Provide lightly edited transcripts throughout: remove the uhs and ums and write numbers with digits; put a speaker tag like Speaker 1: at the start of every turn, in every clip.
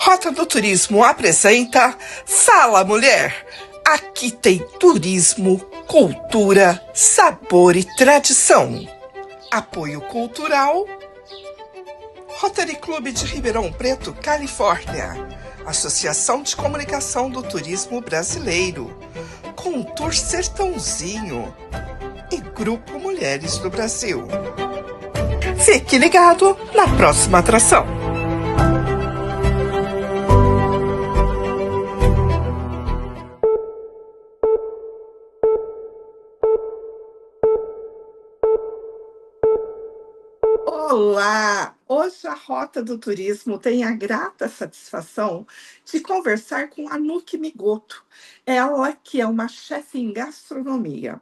Speaker 1: Rota do Turismo apresenta Fala Mulher. Aqui tem turismo, cultura, sabor e tradição. Apoio cultural Rotary Clube de Ribeirão Preto, Califórnia. Associação de Comunicação do Turismo Brasileiro. Contour Sertãozinho e Grupo Mulheres do Brasil. Fique ligado na próxima atração. Olá! Hoje a Rota do Turismo tem a grata satisfação de conversar com a Nuki Migoto, ela que é uma chefe em gastronomia.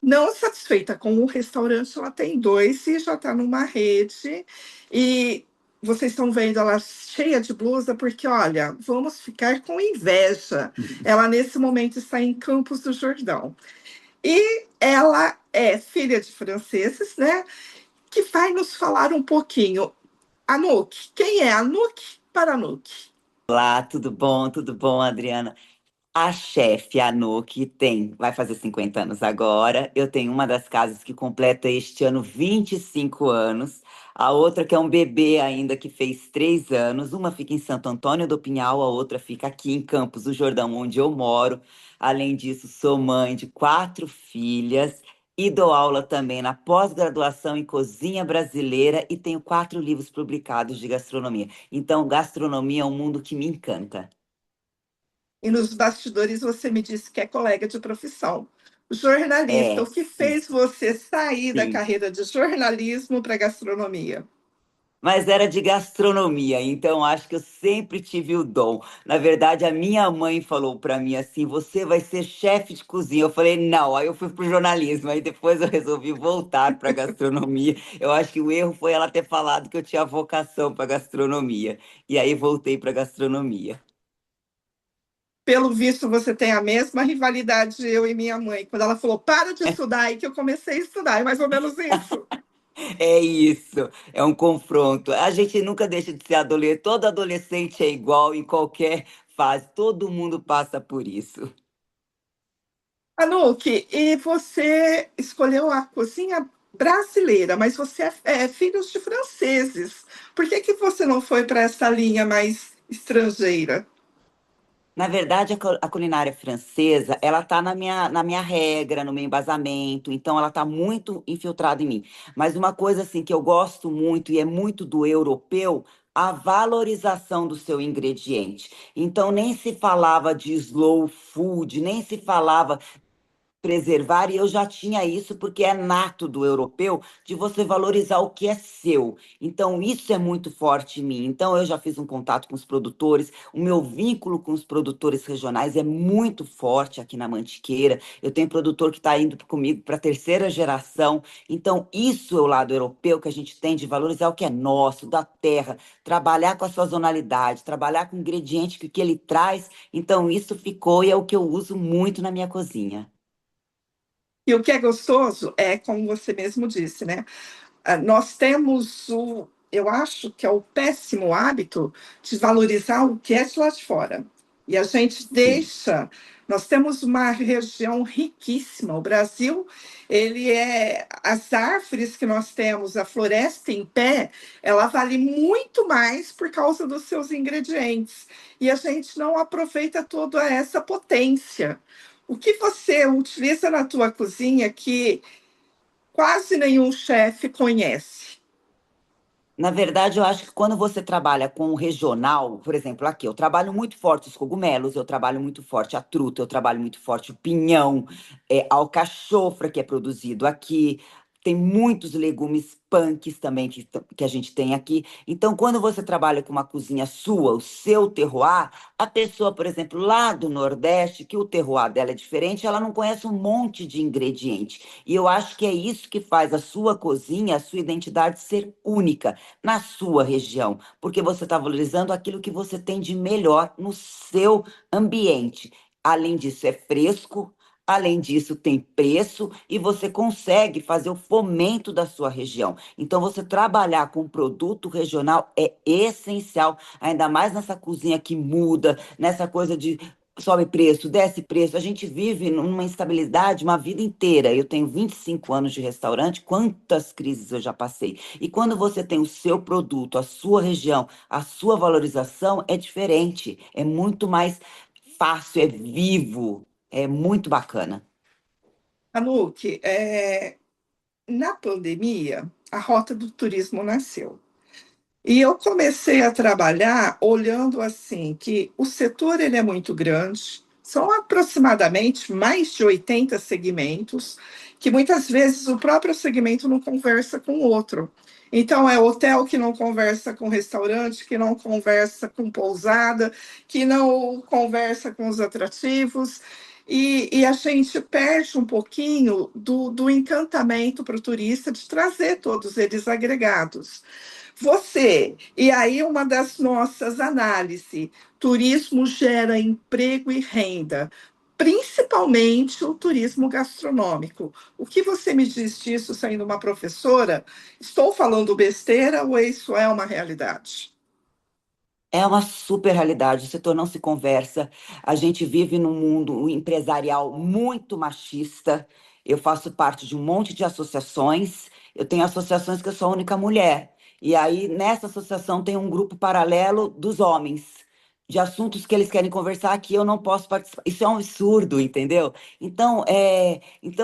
Speaker 1: Não satisfeita com um restaurante, ela tem dois e já está numa rede. E vocês estão vendo ela cheia de blusa, porque olha, vamos ficar com inveja. Ela nesse momento está em Campos do Jordão. E ela é filha de franceses, né? Que vai nos falar um pouquinho. Anouk, quem é Anouk para Anouk?
Speaker 2: Olá, tudo bom, Adriana? A chefe, a Nuki, vai fazer 50 anos agora. Eu tenho uma das casas que completa este ano 25 anos. A outra que é um bebê ainda, que fez 3 anos. Uma fica em Santo Antônio do Pinhal, a outra fica aqui em Campos do Jordão, onde eu moro. Além disso, sou mãe de 4 filhas e dou aula também na pós-graduação em cozinha brasileira e tenho 4 livros publicados de gastronomia. Então, gastronomia é um mundo que me encanta.
Speaker 1: E nos bastidores você me disse que é colega de profissão. Jornalista,
Speaker 2: É,
Speaker 1: o que
Speaker 2: sim.
Speaker 1: fez você sair da
Speaker 2: Sim,
Speaker 1: carreira de jornalismo para gastronomia?
Speaker 2: mas era de gastronomia, então acho que eu sempre tive o dom. Na verdade, a minha mãe falou para mim assim: você vai ser chefe de cozinha. Eu falei, não, aí eu fui pro jornalismo, aí depois eu resolvi voltar para gastronomia. Eu acho que o erro foi ela ter falado que eu tinha vocação para gastronomia, e aí voltei para gastronomia.
Speaker 1: Pelo visto, você tem a mesma rivalidade eu e minha mãe. Quando ela falou, para de estudar, e que eu comecei a estudar. É mais ou menos isso.
Speaker 2: É isso, é um confronto. A gente nunca deixa de ser adolescente, todo adolescente é igual em qualquer fase, todo mundo passa por isso.
Speaker 1: Anouk, e você escolheu a cozinha brasileira, mas você é filho de franceses. Por que que você não foi para essa linha mais estrangeira?
Speaker 2: Na verdade, a culinária francesa, ela tá na minha regra, no meu embasamento, então ela tá muito infiltrada em mim. Mas uma coisa assim que eu gosto muito e é muito do europeu, a valorização do seu ingrediente. Então nem se falava de slow food, nem se falava preservar, e eu já tinha isso porque é nato do europeu de você valorizar o que é seu. Então, isso é muito forte em mim. Então, eu já fiz um contato com os produtores, o meu vínculo com os produtores regionais é muito forte aqui na Mantiqueira. Eu tenho produtor que está indo comigo para a terceira geração. Então, isso é o lado europeu que a gente tem de valorizar o que é nosso, da terra, trabalhar com a sazonalidade, trabalhar com o ingrediente que ele traz. Então, isso ficou e é o que eu uso muito na minha cozinha.
Speaker 1: E o que é gostoso é, como você mesmo disse, né? Nós temos eu acho que é o péssimo hábito de valorizar o que é de lá de fora. E a gente
Speaker 2: Sim.
Speaker 1: deixa. Nós temos uma região riquíssima. O Brasil, ele é as árvores que nós temos, a floresta em pé, ela vale muito mais por causa dos seus ingredientes. E a gente não aproveita toda essa potência. O que você utiliza na tua cozinha que quase nenhum chefe conhece?
Speaker 2: Na verdade, eu acho que quando você trabalha com o regional, por exemplo, aqui, eu trabalho muito forte os cogumelos, eu trabalho muito forte a truta, eu trabalho muito forte o pinhão, a alcachofra que é produzido aqui, tem muitos legumes punks também que a gente tem aqui. Então, quando você trabalha com uma cozinha sua, o seu terroir, a pessoa, por exemplo, lá do Nordeste, que o terroir dela é diferente, ela não conhece um monte de ingrediente. E eu acho que é isso que faz a sua cozinha, a sua identidade ser única na sua região, porque você está valorizando aquilo que você tem de melhor no seu ambiente. Além disso, é fresco. Além disso, tem preço e você consegue fazer o fomento da sua região. Então, você trabalhar com produto regional é essencial, ainda mais nessa cozinha que muda, nessa coisa de sobe preço, desce preço. A gente vive numa instabilidade uma vida inteira. Eu tenho 25 anos de restaurante, quantas crises eu já passei. E quando você tem o seu produto, a sua região, a sua valorização, é diferente, é muito mais fácil, é vivo, é muito bacana.
Speaker 1: Anuque, na pandemia, a Rota do Turismo nasceu. E eu comecei a trabalhar olhando assim que o setor ele é muito grande, são aproximadamente mais de 80 segmentos, que muitas vezes o próprio segmento não conversa com o outro. Então é hotel que não conversa com restaurante, que não conversa com pousada, que não conversa com os atrativos. E a gente perde um pouquinho do encantamento para o turista de trazer todos eles agregados. E aí uma das nossas análises, turismo gera emprego e renda, principalmente o turismo gastronômico. O que você me diz disso, sendo uma professora? Estou falando besteira ou isso é uma realidade?
Speaker 2: É uma super realidade, o setor não se conversa. A gente vive num mundo empresarial muito machista. Eu faço parte de um monte de associações. Eu tenho associações que eu sou a única mulher. E aí, nessa associação, tem um grupo paralelo dos homens, de assuntos que eles querem conversar que eu não posso participar. Isso é um absurdo, entendeu? Então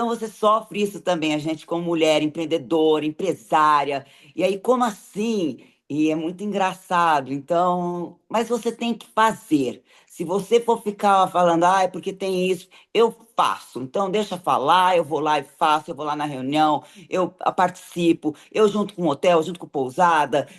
Speaker 2: você sofre isso também, a gente, como mulher, empreendedora, empresária. E aí, como assim? E é muito engraçado. Então, mas você tem que fazer. Se você for ficar falando, ah, é porque tem isso, eu faço. Então, deixa falar, eu vou lá e faço, eu vou lá na reunião, eu participo, eu junto com o hotel, junto com pousada,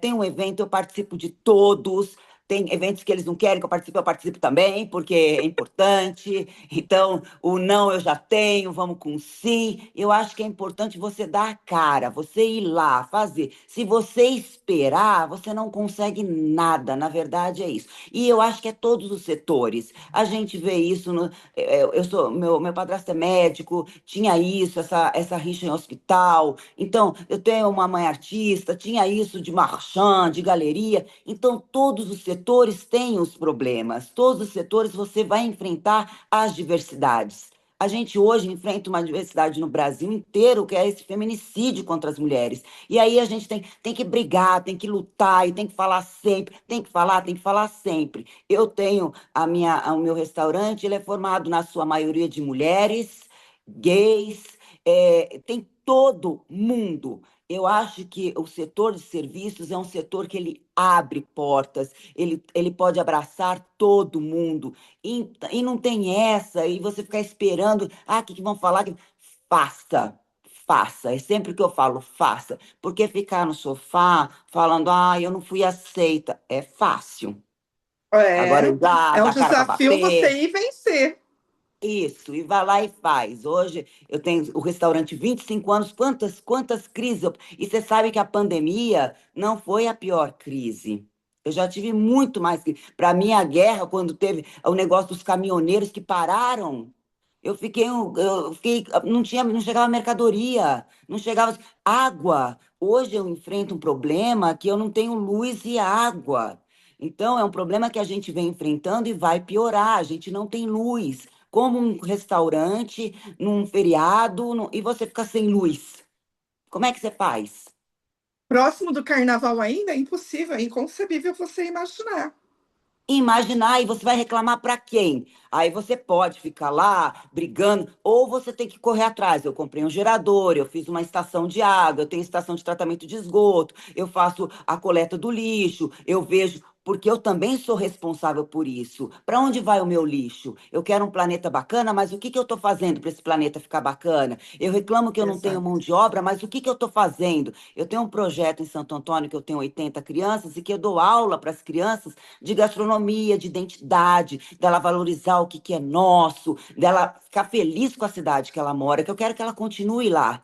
Speaker 2: tem um evento, eu participo de todos. Tem eventos que eles não querem que eu participo também, porque é importante. Então, o não eu já tenho, vamos com o sim. Eu acho que é importante você dar a cara, você ir lá, fazer. Se você esperar, você não consegue nada. Na verdade, é isso. E eu acho que é todos os setores. A gente vê isso no. Meu padrasto é médico, tinha isso, essa rixa em hospital. Então, eu tenho uma mãe artista, tinha isso de marchand, de galeria. Então, todos os setores têm os problemas, todos os setores você vai enfrentar as diversidades. A gente hoje enfrenta uma diversidade no Brasil inteiro, que é esse feminicídio contra as mulheres. E aí a gente tem que brigar, tem que lutar e tem que falar sempre, tem que falar sempre. Eu tenho o meu restaurante, ele é formado na sua maioria de mulheres, gays, tem todo mundo. Eu acho que o setor de serviços é um setor que ele abre portas, ele pode abraçar todo mundo, e não tem essa, e você ficar esperando, ah, o que vão falar? Faça, faça, é sempre que eu falo, faça, porque ficar no sofá falando, ah, eu não fui aceita, é fácil. Agora,
Speaker 1: É,
Speaker 2: usar,
Speaker 1: é um
Speaker 2: dar cara para
Speaker 1: desafio você
Speaker 2: bater.
Speaker 1: ir vencer.
Speaker 2: Isso, e vai lá e faz. Hoje eu tenho o restaurante 25 anos, quantas crises. E você sabe que a pandemia não foi a pior crise. Eu já tive muito mais crise. Para mim, a guerra, quando teve o negócio dos caminhoneiros que pararam, não chegava mercadoria, não chegava água. Hoje eu enfrento um problema que eu não tenho luz e água. Então, é um problema que a gente vem enfrentando e vai piorar. A gente não tem luz como um restaurante, num feriado, e você fica sem luz. Como é que você faz?
Speaker 1: Próximo do carnaval ainda é impossível, é inconcebível você imaginar.
Speaker 2: Imaginar, e você vai reclamar para quem? Aí você pode ficar lá brigando, ou você tem que correr atrás. Eu comprei um gerador, eu fiz uma estação de água, eu tenho estação de tratamento de esgoto, eu faço a coleta do lixo, eu vejo, porque eu também sou responsável por isso. Para onde vai o meu lixo? Eu quero um planeta bacana, mas o que que eu estou fazendo para esse planeta ficar bacana? Eu reclamo que eu não tenho
Speaker 1: Exato.
Speaker 2: mão de obra, mas o que que eu estou fazendo? Eu tenho um projeto em Santo Antônio que eu tenho 80 crianças e que eu dou aula para as crianças de gastronomia, de identidade, dela valorizar o que que é nosso, dela ficar feliz com a cidade que ela mora, que eu quero que ela continue lá.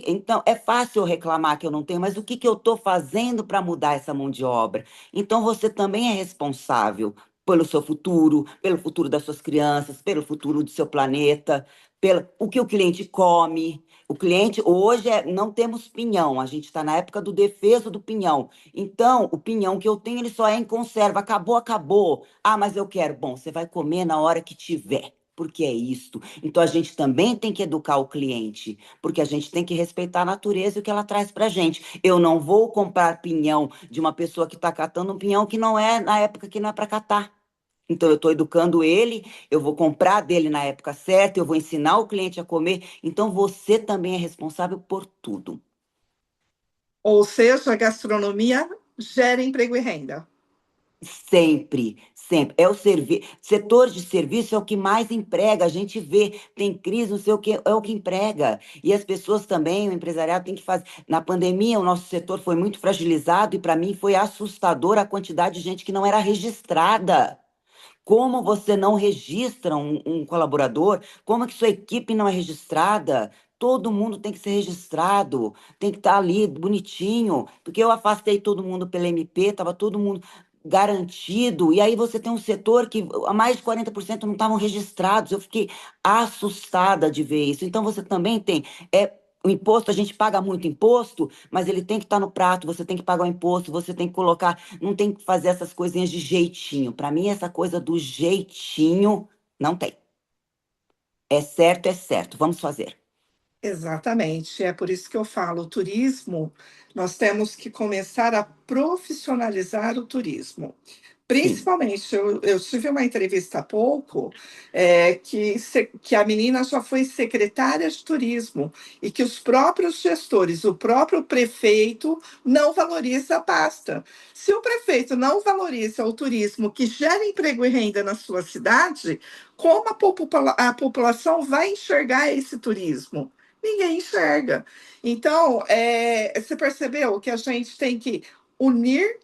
Speaker 2: Então, é fácil eu reclamar que eu não tenho, mas o que que eu estou fazendo para mudar essa mão de obra? Então, você também é responsável. pelo seu futuro, pelo futuro das suas crianças, pelo futuro do seu planeta, pelo o que o cliente come. O cliente, hoje, não temos pinhão, a gente está na época do defeso do pinhão. Então, o pinhão que eu tenho, ele só é em conserva. Acabou, acabou. Ah, mas eu quero. Bom, você vai comer na hora que tiver. Porque é isto. Então a gente também tem que educar o cliente, porque a gente tem que respeitar a natureza e o que ela traz para gente. Eu não vou comprar pinhão de uma pessoa que está catando um pinhão que não é na época que não é para catar. Então eu estou educando ele, eu vou comprar dele na época certa, eu vou ensinar o cliente a comer. Então você também é responsável por tudo.
Speaker 1: Ou seja, a gastronomia gera emprego e renda.
Speaker 2: Sempre, sempre. É o setor de serviço é o que mais emprega. A gente vê, tem crise, não sei o que, é o que emprega. E as pessoas também, o empresariado tem que fazer. Na pandemia, o nosso setor foi muito fragilizado e para mim foi assustador a quantidade de gente que não era registrada. Como você não registra um colaborador? Como que sua equipe não é registrada? Todo mundo tem que ser registrado, tem que estar ali bonitinho, porque eu afastei todo mundo pela MP, estava todo mundo garantido, e aí você tem um setor que a mais de 40% não estavam registrados. Eu fiquei assustada de ver isso. Então você também tem, o imposto, a gente paga muito imposto, mas ele tem que estar no prato, você tem que pagar o imposto, você tem que colocar, não tem que fazer essas coisinhas de jeitinho. Para mim, essa coisa do jeitinho não tem. É certo, vamos fazer.
Speaker 1: Exatamente, é por isso que eu falo, o turismo, nós temos que começar a profissionalizar o turismo.
Speaker 2: Sim.
Speaker 1: Principalmente, eu tive uma entrevista há pouco, que a menina já foi secretária de turismo e que os próprios gestores, o próprio prefeito, não valoriza a pasta. Se o prefeito não valoriza o turismo que gera emprego e renda na sua cidade, como a população vai enxergar esse turismo? Ninguém enxerga. Então, você percebeu que a gente tem que unir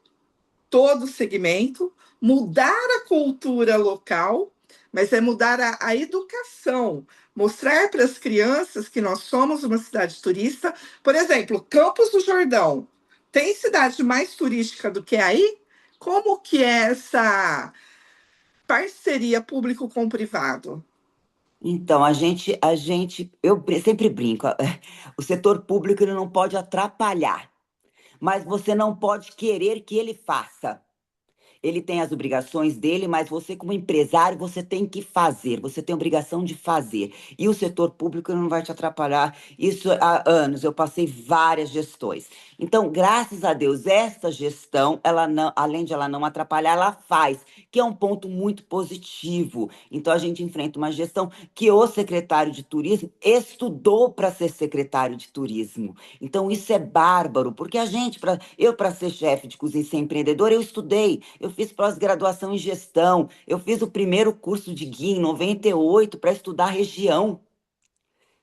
Speaker 1: todo o segmento, mudar a cultura local, mas é mudar a educação, mostrar para as crianças que nós somos uma cidade turista. Por exemplo, Campos do Jordão, tem cidade mais turística do que aí? Como que é essa parceria público com privado?
Speaker 2: Então, eu sempre brinco, o setor público ele não pode atrapalhar, mas você não pode querer que ele faça. Ele tem as obrigações dele, mas você, como empresário, você tem que fazer, você tem a obrigação de fazer. E o setor público não vai te atrapalhar. Isso há anos, eu passei várias gestões. Então, graças a Deus, essa gestão, ela não, além de ela não atrapalhar, ela faz, que é um ponto muito positivo. Então, a gente enfrenta uma gestão que o secretário de turismo estudou para ser secretário de turismo. Então, isso é bárbaro, porque eu, para ser chefe de cozinha e ser empreendedor, eu estudei, eu fiz pós-graduação em gestão, eu fiz o primeiro curso de guia em 98 para estudar região.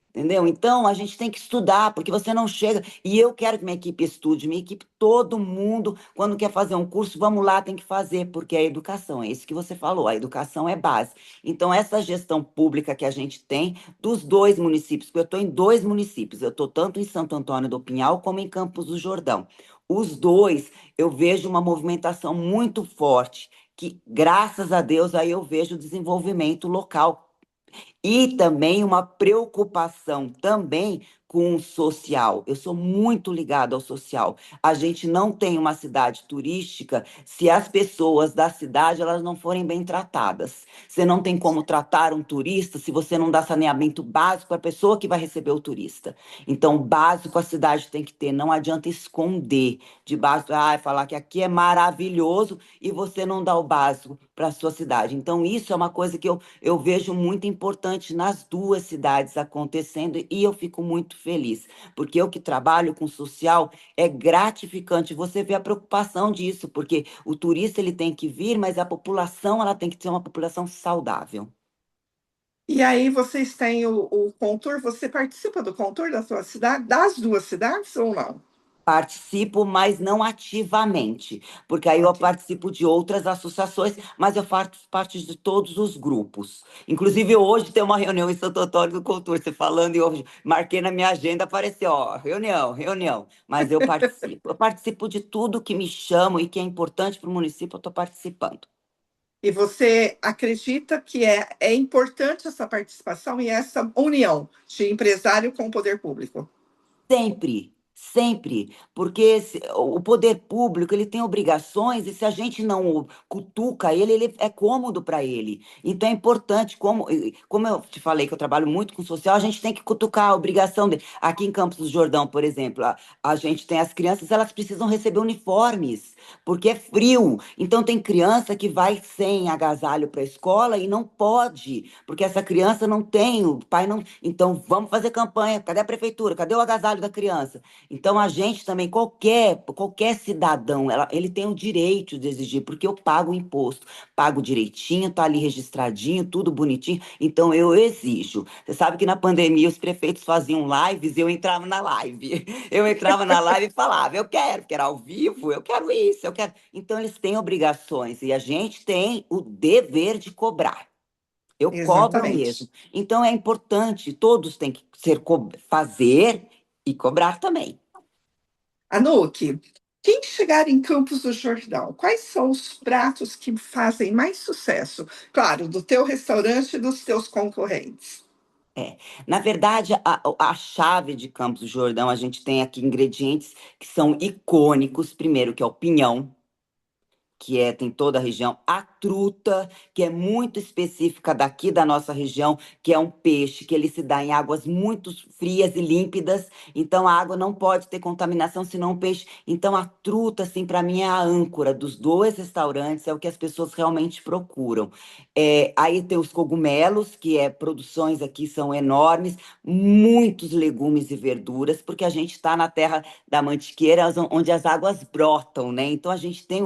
Speaker 2: Entendeu? Então, a gente tem que estudar, porque você não chega. E eu quero que minha equipe estude, minha equipe, todo mundo, quando quer fazer um curso, vamos lá, tem que fazer, porque é educação, é isso que você falou, a educação é base. Então, essa gestão pública que a gente tem dos dois municípios, porque eu estou em dois municípios, eu estou tanto em Santo Antônio do Pinhal como em Campos do Jordão. Os dois, eu vejo uma movimentação muito forte, que, graças a Deus, aí eu vejo desenvolvimento local e também uma preocupação também com o social. Eu sou muito ligada ao social. A gente não tem uma cidade turística se as pessoas da cidade elas não forem bem tratadas. Você não tem como tratar um turista se você não dá saneamento básico à pessoa que vai receber o turista. Então, o básico a cidade tem que ter. Não adianta esconder debaixo, falar que aqui é maravilhoso e você não dá o básico para a sua cidade. Então, isso é uma coisa que eu vejo muito importante nas duas cidades acontecendo e eu fico muito feliz, porque eu que trabalho com social é gratificante você ver a preocupação disso, porque o turista ele tem que vir, mas a população ela tem que ser uma população saudável.
Speaker 1: E aí vocês têm o Contour, você participa do Contour da sua cidade, das duas cidades ou não?
Speaker 2: Participo, mas não ativamente, porque aí eu
Speaker 1: Ok.
Speaker 2: participo de outras associações, mas eu faço parte de todos os grupos. Inclusive, hoje tem uma reunião em Santo Antônio do Cultura, você falando, e eu marquei na minha agenda, apareceu, ó, reunião, reunião. Mas eu participo. Eu participo de tudo que me chamam e que é importante para o município, eu estou participando.
Speaker 1: E você acredita que é importante essa participação e essa união de empresário com o poder público?
Speaker 2: Sempre, sempre, porque o poder público ele tem obrigações e se a gente não o cutuca ele, ele é cômodo para ele. Então é importante, como eu te falei que eu trabalho muito com social, a gente tem que cutucar a obrigação dele. Aqui em Campos do Jordão, por exemplo, a gente tem as crianças, elas precisam receber uniformes, porque é frio. Então tem criança que vai sem agasalho para a escola e não pode, porque essa criança não tem, o pai não. Então vamos fazer campanha. Cadê a prefeitura? Cadê o agasalho da criança? Então a gente também, qualquer cidadão, ele tem o direito de exigir, porque eu pago o imposto, pago direitinho, tá ali registradinho, tudo bonitinho. Então eu exijo. Você sabe que na pandemia os prefeitos faziam lives e eu entrava na live. Eu entrava na live e falava, eu quero, porque era ao vivo, eu quero isso, eu quero. Então eles têm obrigações e a gente tem o dever de cobrar. Eu cobro mesmo.
Speaker 1: Exatamente.
Speaker 2: Então é importante, todos têm que fazer e cobrar também.
Speaker 1: Anuque, quem chegar em Campos do Jordão, quais são os pratos que fazem mais sucesso? Claro, do teu restaurante e dos teus concorrentes.
Speaker 2: É. Na verdade, a chave de Campos do Jordão, a gente tem aqui ingredientes que são icônicos. Primeiro, que é o pinhão, que é, tem toda a região, a truta, que é muito específica daqui da nossa região, que é um peixe que ele se dá em águas muito frias e límpidas, então a água não pode ter contaminação, senão o peixe. Então a truta, assim, para mim é a âncora dos dois restaurantes, é o que as pessoas realmente procuram. É, aí tem os cogumelos, que é produções aqui são enormes, muitos legumes e verduras, porque a gente está na terra da Mantiqueira, onde as águas brotam, né? Então a gente tem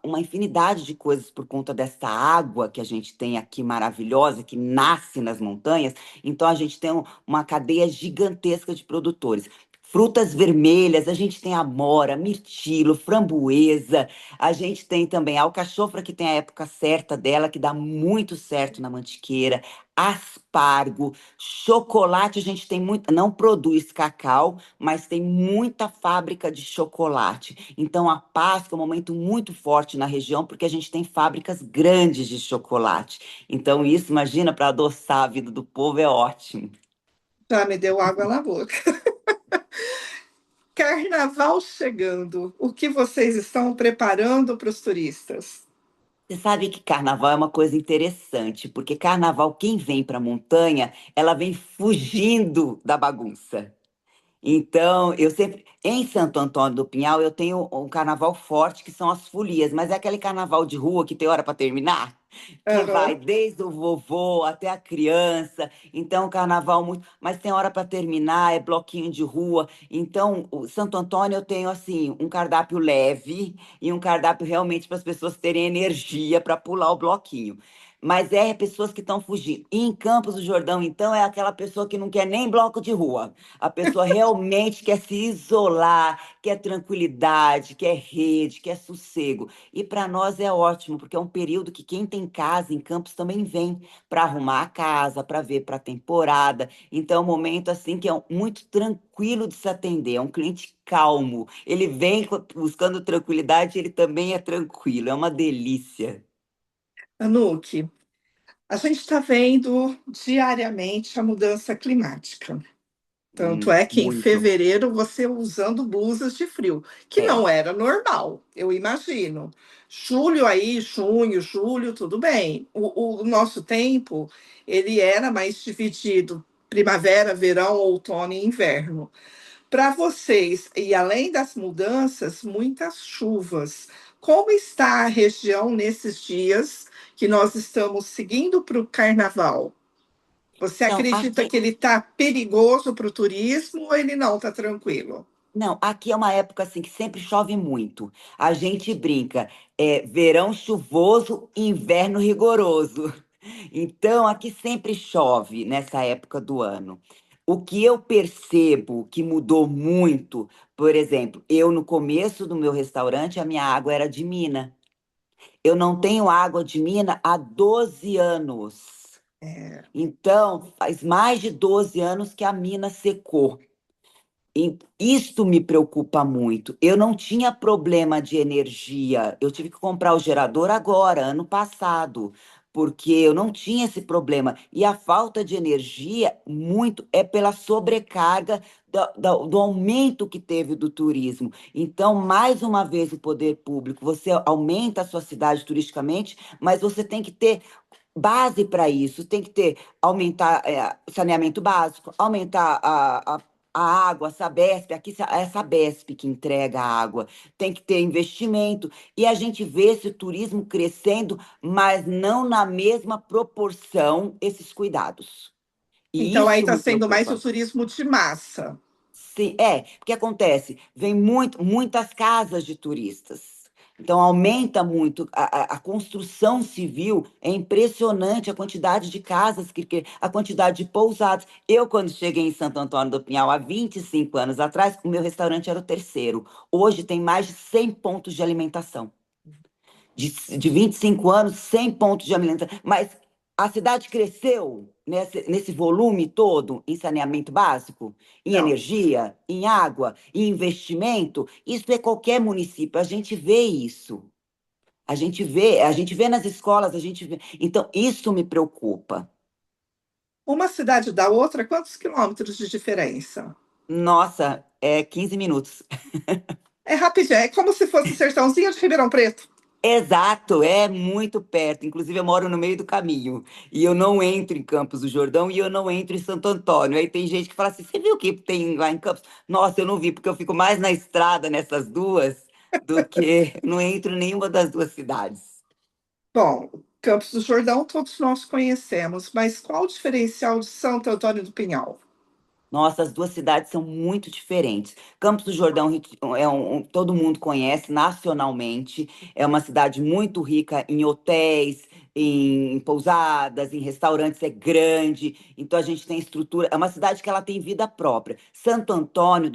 Speaker 2: uma infinidade de coisas por conta dessa água que a gente tem aqui maravilhosa, que nasce nas montanhas. Então a gente tem uma cadeia gigantesca de produtores. Frutas vermelhas, a gente tem amora, mirtilo, framboesa, a gente tem também a alcachofra, que tem a época certa dela, que dá muito certo na Mantiqueira, aspargo, chocolate, a gente tem muito, não produz cacau, mas tem muita fábrica de chocolate. Então, a Páscoa é um momento muito forte na região, porque a gente tem fábricas grandes de chocolate. Então, isso, imagina, para adoçar a vida do povo é ótimo.
Speaker 1: Já me deu água na boca. Carnaval chegando, o que vocês estão preparando para os turistas?
Speaker 2: Você sabe que carnaval é uma coisa interessante, porque carnaval, quem vem para a montanha, ela vem fugindo da bagunça. Então, eu sempre. Em Santo Antônio do Pinhal, eu tenho um carnaval forte, que são as folias, mas é aquele carnaval de rua que tem hora para terminar, que vai
Speaker 1: Aham.
Speaker 2: desde o vovô até a criança. Então, carnaval muito. Mas tem hora para terminar, é bloquinho de rua. Então, o Santo Antônio, eu tenho, assim, um cardápio leve e um cardápio realmente para as pessoas terem energia para pular o bloquinho. Mas é pessoas que estão fugindo. E em Campos do Jordão, então, é aquela pessoa que não quer nem bloco de rua. A pessoa realmente quer se isolar, quer tranquilidade, quer rede, quer sossego. E para nós é ótimo, porque é um período que quem tem casa em Campos também vem para arrumar a casa, para ver para a temporada. Então é um momento assim que é muito tranquilo de se atender, é um cliente calmo. Ele vem buscando tranquilidade, ele também é tranquilo, é uma delícia.
Speaker 1: Anuque, a gente está vendo diariamente a mudança climática. Tanto é que em
Speaker 2: Muito.
Speaker 1: fevereiro você usando blusas de frio, que
Speaker 2: É.
Speaker 1: não era normal, eu imagino. Julho aí, junho, julho, tudo bem. O nosso tempo, ele era mais dividido primavera, verão, outono e inverno. Para vocês, e além das mudanças, muitas chuvas. Como está a região nesses dias que nós estamos seguindo para o carnaval? Você
Speaker 2: Não,
Speaker 1: acredita
Speaker 2: aqui.
Speaker 1: que ele está perigoso para o turismo ou ele não está tranquilo?
Speaker 2: Não, aqui é uma época assim que sempre chove muito. A gente brinca, é verão chuvoso, inverno rigoroso. Então, aqui sempre chove nessa época do ano. O que eu percebo que mudou muito, por exemplo, eu no começo do meu restaurante, a minha água era de mina. Eu não tenho água de mina há 12 anos.
Speaker 1: É,
Speaker 2: Então, faz mais de 12 anos que a mina secou. Isto me preocupa muito. Eu não tinha problema de energia. Eu tive que comprar o gerador agora, ano passado, porque eu não tinha esse problema. E a falta de energia, muito, é pela sobrecarga do aumento que teve do turismo. Então, mais uma vez, o poder público, você aumenta a sua cidade turisticamente, mas você tem que ter base para isso, tem que ter, aumentar saneamento básico, aumentar a água, a Sabesp, aqui é a Sabesp que entrega a água, tem que ter investimento, e a gente vê esse turismo crescendo, mas não na mesma proporção esses cuidados. E
Speaker 1: Então aí
Speaker 2: isso
Speaker 1: está
Speaker 2: me
Speaker 1: sendo mais o
Speaker 2: preocupa.
Speaker 1: turismo de massa.
Speaker 2: Sim, porque acontece, vem muitas casas de turistas. Então, aumenta muito a construção civil, é impressionante a quantidade de casas, a quantidade de pousadas. Eu, quando cheguei em Santo Antônio do Pinhal, há 25 anos atrás, o meu restaurante era o terceiro. Hoje tem mais de 100 pontos de alimentação de 25 anos, 100 pontos de alimentação. Mas a cidade cresceu nesse volume todo em saneamento básico, em
Speaker 1: Não.
Speaker 2: energia, em água, em investimento. Isso é qualquer município, a gente vê isso. A gente vê nas escolas, a gente vê. Então, isso me preocupa.
Speaker 1: Uma cidade da outra, quantos quilômetros de diferença?
Speaker 2: Nossa, é 15 minutos.
Speaker 1: É rapidinho, é como se fosse Sertãozinho de Ribeirão Preto.
Speaker 2: Exato, é muito perto. Inclusive, eu moro no meio do caminho. E eu não entro em Campos do Jordão e eu não entro em Santo Antônio. Aí tem gente que fala assim: você viu o que tem lá em Campos? Nossa, eu não vi, porque eu fico mais na estrada nessas duas do que não entro em nenhuma das duas cidades.
Speaker 1: Bom, Campos do Jordão todos nós conhecemos, mas qual o diferencial de Santo Antônio do Pinhal?
Speaker 2: Nossa, as duas cidades são muito diferentes. Campos do Jordão todo mundo conhece nacionalmente. É uma cidade muito rica em hotéis, em pousadas, em restaurantes, é grande. Então a gente tem estrutura. É uma cidade que ela tem vida própria. Santo Antônio,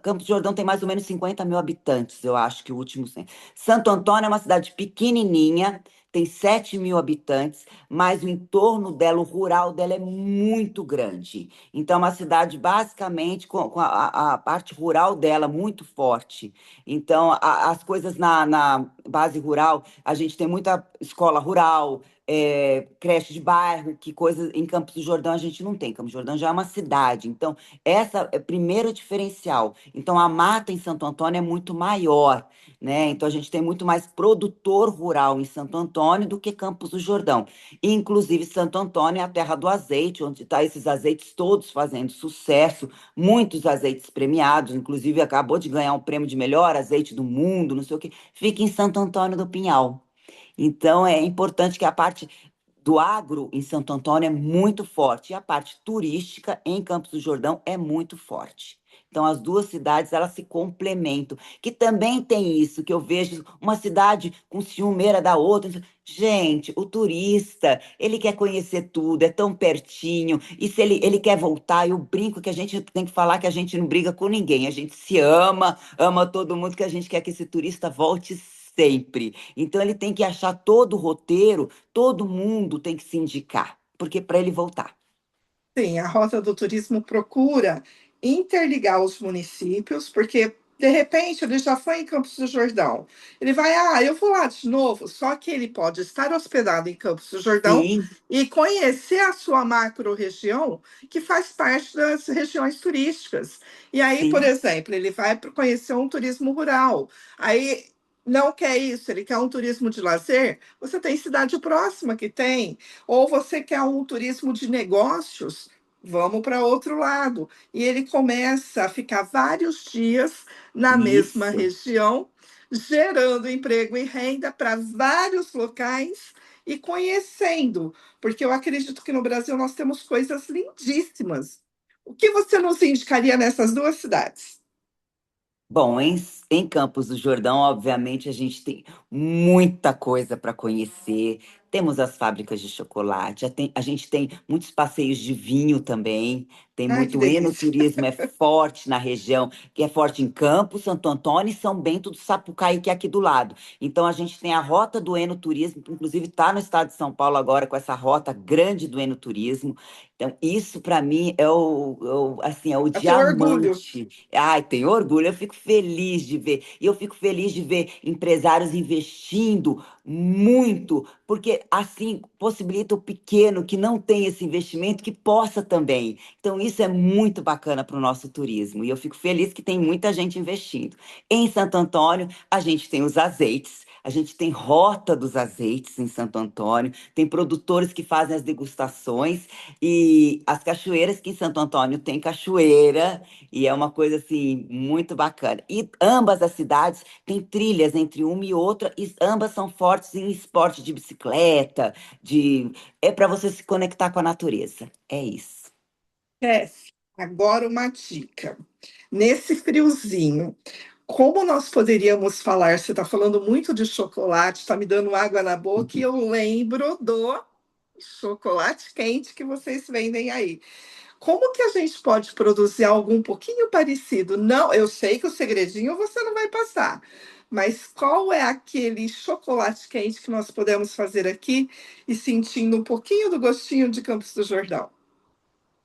Speaker 2: Campos do Jordão tem mais ou menos 50 mil habitantes, eu acho que o último censo. Santo Antônio é uma cidade pequenininha, tem 7 mil habitantes, mas o entorno dela, o rural dela é muito grande. Então, é uma cidade basicamente com a parte rural dela muito forte. Então, as coisas na base rural, a gente tem muita escola rural, creche de bairro, que coisa em Campos do Jordão a gente não tem. Campos do Jordão já é uma cidade. Então, essa é o primeiro diferencial. Então, a mata em Santo Antônio é muito maior, né? Então, a gente tem muito mais produtor rural em Santo Antônio do que Campos do Jordão. Inclusive, Santo Antônio é a terra do azeite, onde está esses azeites todos fazendo sucesso, muitos azeites premiados, inclusive acabou de ganhar um prêmio de melhor azeite do mundo, não sei o quê, fica em Santo Antônio do Pinhal. Então, é importante que a parte do agro em Santo Antônio é muito forte e a parte turística em Campos do Jordão é muito forte. Então, as duas cidades, elas se complementam, que também tem isso, que eu vejo uma cidade com ciumeira da outra. Gente, o turista, ele quer conhecer tudo, é tão pertinho, e se ele quer voltar, eu brinco que a gente tem que falar que a gente não briga com ninguém, a gente se ama, ama todo mundo, que a gente quer que esse turista volte sempre. Então, ele tem que achar todo o roteiro, todo mundo tem que se indicar, porque para ele voltar.
Speaker 1: Sim, a Rota do Turismo procura interligar os municípios, porque de repente ele já foi em Campos do Jordão. Ele vai, eu vou lá de novo, só que ele pode estar hospedado em Campos do Jordão
Speaker 2: Sim,
Speaker 1: e conhecer a sua macro-região, que faz parte das regiões turísticas. E aí, por
Speaker 2: sim,
Speaker 1: exemplo, ele vai conhecer um turismo rural. Aí não quer isso, ele quer um turismo de lazer. Você tem cidade próxima que tem. Ou você quer um turismo de negócios, vamos para outro lado. E ele começa a ficar vários dias na mesma
Speaker 2: isso.
Speaker 1: região, gerando emprego e renda para vários locais e conhecendo, porque eu acredito que no Brasil nós temos coisas lindíssimas. O que você nos indicaria nessas duas cidades?
Speaker 2: Bom, em Campos do Jordão, obviamente, a gente tem muita coisa para conhecer. Temos as fábricas de chocolate, a gente tem muitos passeios de vinho também. Tem
Speaker 1: Ai, que
Speaker 2: muito
Speaker 1: delícia.
Speaker 2: enoturismo, é forte na região, que é forte em Campos, Santo Antônio e São Bento do Sapucaí, que é aqui do lado. Então, a gente tem a rota do enoturismo, que inclusive está no estado de São Paulo agora com essa rota grande do enoturismo. Então, isso para mim é assim, é o
Speaker 1: É o teu orgulho.
Speaker 2: diamante. Ai, tenho orgulho, eu fico feliz de ver. E eu fico feliz de ver empresários investindo muito, porque assim possibilita o pequeno que não tem esse investimento que possa também. Então, isso é muito bacana para o nosso turismo. E eu fico feliz que tem muita gente investindo. Em Santo Antônio, a gente tem os azeites. A gente tem rota dos azeites em Santo Antônio, tem produtores que fazem as degustações e as cachoeiras, que em Santo Antônio tem cachoeira, e é uma coisa assim muito bacana. E ambas as cidades têm trilhas entre uma e outra, e ambas são fortes em esporte de bicicleta, é para você se conectar com a natureza. É isso.
Speaker 1: Chefe, agora uma dica. Nesse friozinho, como nós poderíamos falar? Você está falando muito de chocolate, está me dando água na boca, e eu lembro do chocolate quente que vocês vendem aí. Como que a gente pode produzir algo um pouquinho parecido? Não, eu sei que o segredinho você não vai passar, mas qual é aquele chocolate quente que nós podemos fazer aqui e sentindo um pouquinho do gostinho de Campos do Jordão?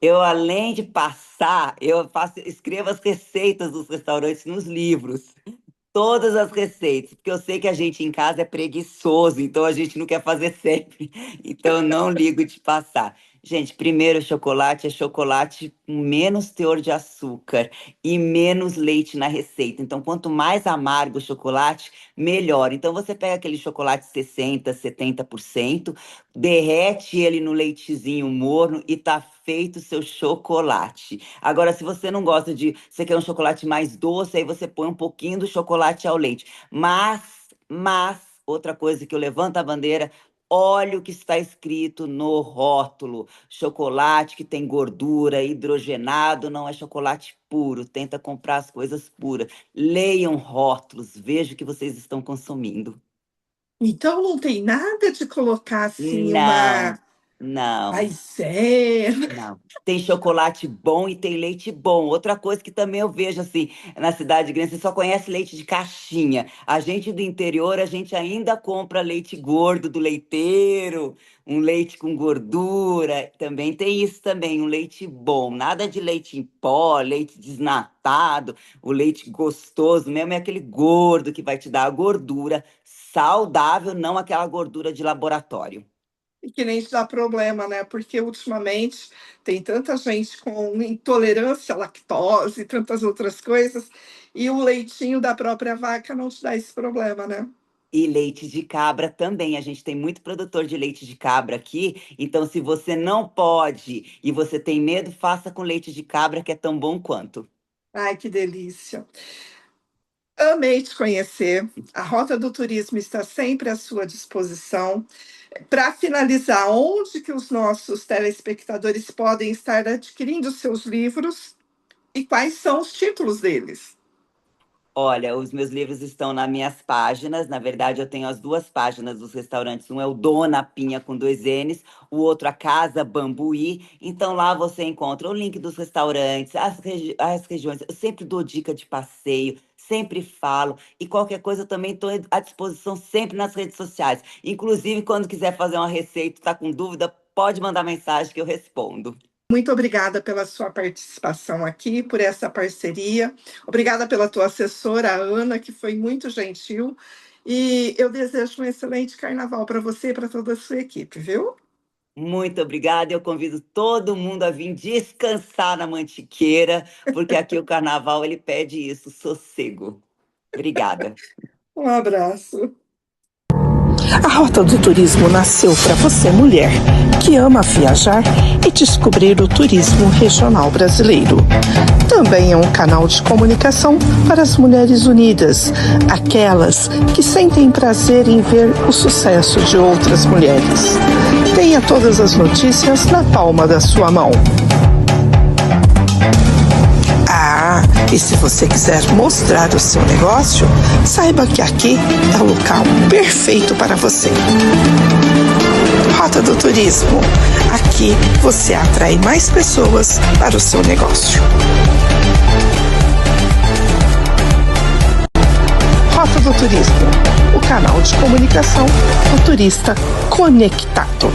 Speaker 2: Eu, além de passar, escrevo as receitas dos restaurantes nos livros. Todas as receitas, porque eu sei que a gente em casa é preguiçoso, então a gente não quer fazer sempre. Então eu não ligo de passar. Gente, primeiro, chocolate é chocolate com menos teor de açúcar e menos leite na receita. Então, quanto mais amargo o chocolate, melhor. Então, você pega aquele chocolate 60, 70%, derrete ele no leitezinho morno e tá feito o seu chocolate. Agora, se você não gosta você quer um chocolate mais doce, aí você põe um pouquinho do chocolate ao leite. Outra coisa que eu levanto a bandeira, olha o que está escrito no rótulo. Chocolate que tem gordura, hidrogenado, não é chocolate puro. Tenta comprar as coisas puras. Leiam rótulos, veja o que vocês estão consumindo.
Speaker 1: Então não tem nada de colocar assim
Speaker 2: Não,
Speaker 1: uma
Speaker 2: não.
Speaker 1: maisena.
Speaker 2: Não. Tem chocolate bom e tem leite bom. Outra coisa que também eu vejo assim, na cidade grande, você só conhece leite de caixinha. A gente do interior, a gente ainda compra leite gordo do leiteiro, um leite com gordura. Também tem isso também, um leite bom. Nada de leite em pó, leite desnatado. O leite gostoso mesmo é aquele gordo que vai te dar a gordura saudável, não aquela gordura de laboratório.
Speaker 1: E que nem te dá problema, né? Porque ultimamente tem tanta gente com intolerância à lactose e tantas outras coisas, e o leitinho da própria vaca não te dá esse problema, né?
Speaker 2: E leite de cabra também. A gente tem muito produtor de leite de cabra aqui. Então, se você não pode e você tem medo, faça com leite de cabra, que é tão bom quanto.
Speaker 1: Ai, que delícia. Amei te conhecer. A Rota do Turismo está sempre à sua disposição. Para finalizar, onde que os nossos telespectadores podem estar adquirindo seus livros e quais são os títulos deles?
Speaker 2: Olha, os meus livros estão nas minhas páginas. Na verdade, eu tenho as duas páginas dos restaurantes. Um é o Dona Pinha com dois N's, o outro a Casa Bambuí. Então lá você encontra o link dos restaurantes, as regiões. Eu sempre dou dica de passeio, sempre falo. E qualquer coisa eu também estou à disposição sempre nas redes sociais. Inclusive, quando quiser fazer uma receita, está com dúvida, pode mandar mensagem que eu respondo.
Speaker 1: Muito obrigada pela sua participação aqui, por essa parceria. Obrigada pela tua assessora, a Ana, que foi muito gentil. E eu desejo um excelente carnaval para você e para toda a sua equipe, viu?
Speaker 2: Muito obrigada. Eu convido todo mundo a vir descansar na Mantiqueira, porque aqui o carnaval ele pede isso, sossego. Obrigada.
Speaker 1: Um abraço.
Speaker 3: A Rota do Turismo nasceu para você, mulher, que ama viajar e descobrir o turismo regional brasileiro. Também é um canal de comunicação para as mulheres unidas, aquelas que sentem prazer em ver o sucesso de outras mulheres. Tenha todas as notícias na palma da sua mão. E se você quiser mostrar o seu negócio, saiba que aqui é o local perfeito para você. Rota do Turismo. Aqui você atrai mais pessoas para o seu negócio. Rota do Turismo, o canal de comunicação do turista conectado.